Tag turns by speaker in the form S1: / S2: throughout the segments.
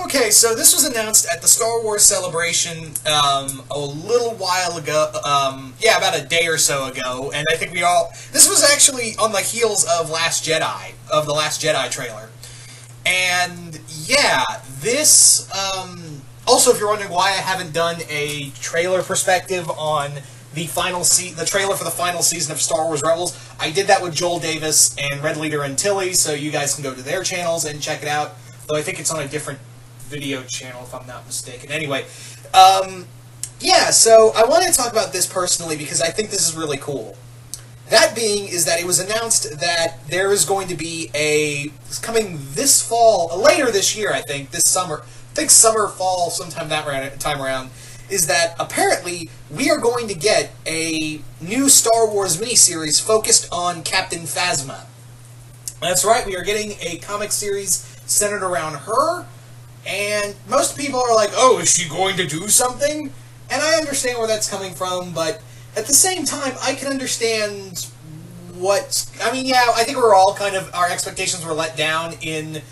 S1: Okay, so this was announced at the Star Wars Celebration a little while ago. Yeah, about a day or so ago, and I think we all. This was actually on the heels of the Last Jedi trailer, and yeah, this. Also, if you're wondering why I haven't done a trailer perspective on the trailer for the final season of Star Wars Rebels, I did that with Joel Davis and Red Leader and Tilly, so you guys can go to their channels and check it out. Though I think it's on a different video channel, if I'm not mistaken. Anyway, yeah, so I want to talk about this personally because I think this is really cool. That being is that it was announced that there is going to be it's coming this fall, later this year, I think, this summer. I think summer, fall, sometime time around, is that apparently we are going to get a new Star Wars miniseries focused on Captain Phasma. That's right, we are getting a comic series centered around her, and most people are like, oh, is she going to do something? And I understand where that's coming from, but at the same time, I can understand I think our expectations were let down in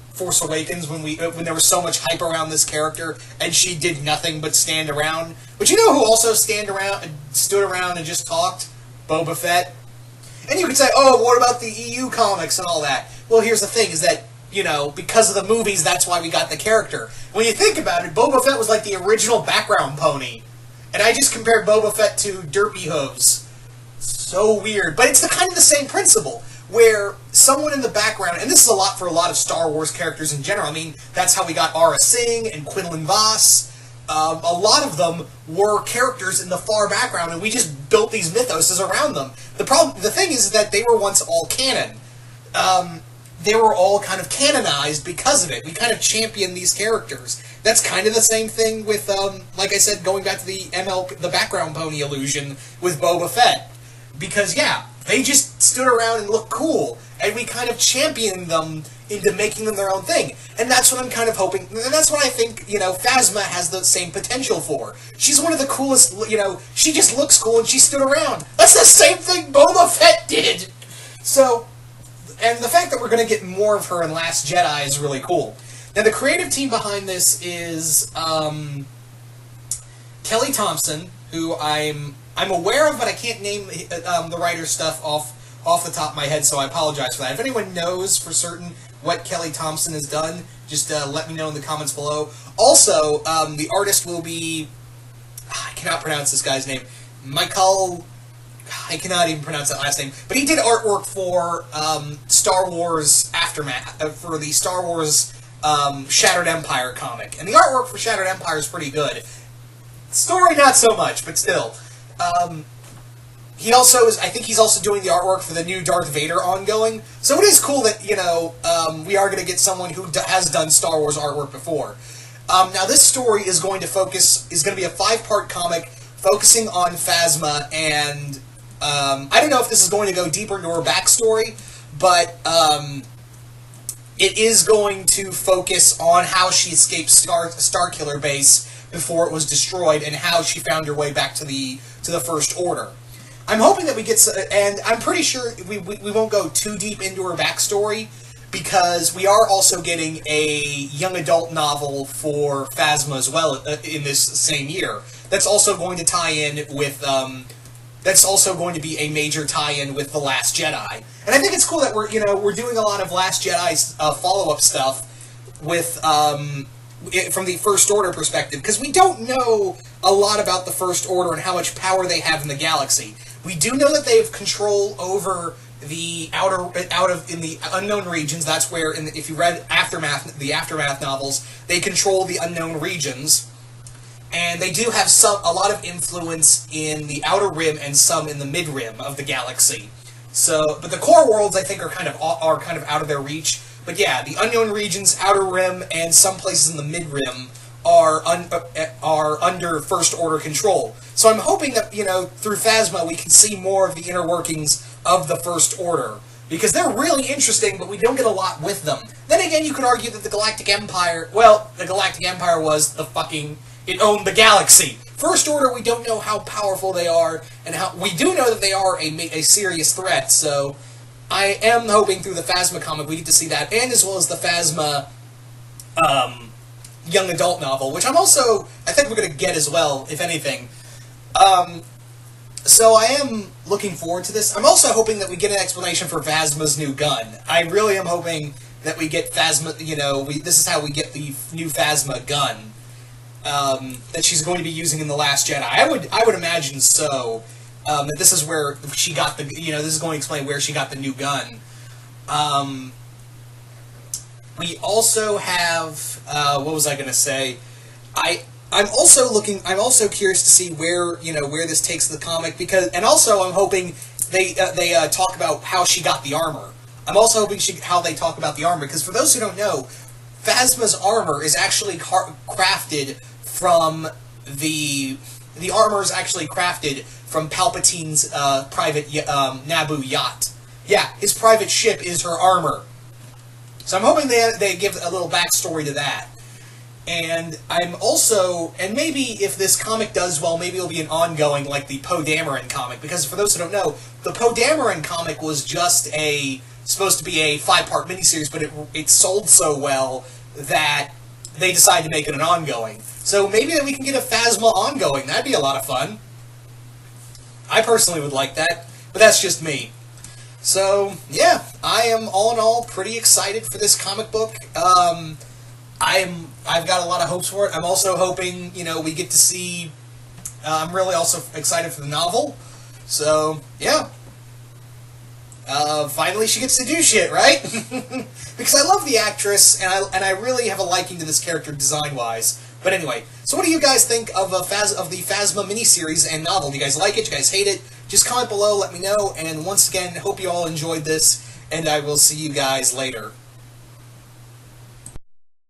S1: Force Awakens when there was so much hype around this character, and she did nothing but stand around. But you know who also stood around and just talked? Boba Fett. And you could say, oh, what about the EU comics and all that? Well, here's the thing, is that, because of the movies, that's why we got the character. When you think about it, Boba Fett was like the original background pony. And I just compared Boba Fett to Derpy Hooves. So weird. But it's kind of the same principle, where someone in the background, and this is a lot for a lot of Star Wars characters in general. I mean, that's how we got Aura Singh and Quinlan Voss. A lot of them were characters in the far background, and we just built these mythoses around them. The thing is that they were once all canon. They were all kind of canonized because of it. We kind of championed these characters. That's kind of the same thing with, like I said, going back to the background pony illusion with Boba Fett. Because, yeah, they just stood around and looked cool, and we kind of championed them into making them their own thing. And that's what I'm kind of hoping, and that's what I think, Phasma has the same potential for. She's one of the coolest, she just looks cool and she stood around. That's the same thing Boba Fett did! So, and the fact that we're going to get more of her in Last Jedi is really cool. Now, the creative team behind this is Kelly Thompson, who I'm aware of, but I can't name the writer's stuff off the top of my head, so I apologize for that. If anyone knows for certain what Kelly Thompson has done, just let me know in the comments below. Also, the artist will be... I cannot pronounce this guy's name. Michael... I cannot even pronounce that last name. But he did artwork for Star Wars Aftermath, for the Star Wars Shattered Empire comic. And the artwork for Shattered Empire is pretty good. Story, not so much, but still. He also I think he's also doing the artwork for the new Darth Vader ongoing. So it is cool that, we are going to get someone who has done Star Wars artwork before. Now this story is going to be a 5-part comic focusing on Phasma, and I don't know if this is going to go deeper into her backstory, but it is going to focus on how she escaped Starkiller Base before it was destroyed, and how she found her way back to the First Order. I'm hoping that we get, and I'm pretty sure we won't go too deep into her backstory, because we are also getting a young adult novel for Phasma as well in this same year. That's also going to tie in with, that's also going to be a major tie-in with The Last Jedi. And I think it's cool that we're doing a lot of Last Jedi's follow-up stuff with, from the First Order perspective, because we don't know a lot about the First Order and how much power they have in the galaxy. We do know that they have control over the in the unknown regions. That's where, if you read the Aftermath novels, they control the unknown regions, and they do have a lot of influence in the Outer Rim and some in the Mid Rim of the galaxy. So, but the core worlds, I think, are kind of out of their reach. But yeah, the unknown regions, Outer Rim, and some places in the Mid Rim are under First Order control. So I'm hoping that, through Phasma, we can see more of the inner workings of the First Order, because they're really interesting, but we don't get a lot with them. Then again, you could argue that the Galactic Empire, was it owned the galaxy. First Order, we don't know how powerful they are, and we do know that they are a serious threat, so I am hoping through the Phasma comic we get to see that, and as well as the Phasma young adult novel, which I think we're going to get as well, if anything. So I am looking forward to this. I'm also hoping that we get an explanation for Phasma's new gun. I really am hoping that we get Phasma, this is how we get the new Phasma gun that she's going to be using in The Last Jedi. I would imagine so. That this is where she got this is going to explain where she got the new gun. We also have, what was I going to say? I'm also curious to see where this takes the comic, and also I'm hoping they talk about how she got the armor. I'm also hoping how they talk about the armor, because for those who don't know, Phasma's armor is actually crafted from the armor is actually crafted from Palpatine's private Naboo yacht. Yeah, his private ship is her armor. So I'm hoping they give a little backstory to that. And and maybe if this comic does well, maybe it'll be an ongoing, like the Poe Dameron comic, because for those who don't know, the Poe Dameron comic was just supposed to be a 5-part miniseries, but it sold so well that they decided to make it an ongoing. So maybe we can get a Phasma ongoing. That'd be a lot of fun. I personally would like that, but that's just me. So, yeah, I am, all in all, pretty excited for this comic book. I've got a lot of hopes for it. I'm also hoping, we get to see... I'm really also excited for the novel. So, yeah. Finally she gets to do shit, right? Because I love the actress, and I really have a liking to this character design-wise. But anyway, so what do you guys think of the Phasma miniseries and novel? Do you guys like it? Do you guys hate it? Just comment below, let me know, and once again, hope you all enjoyed this, and I will see you guys later.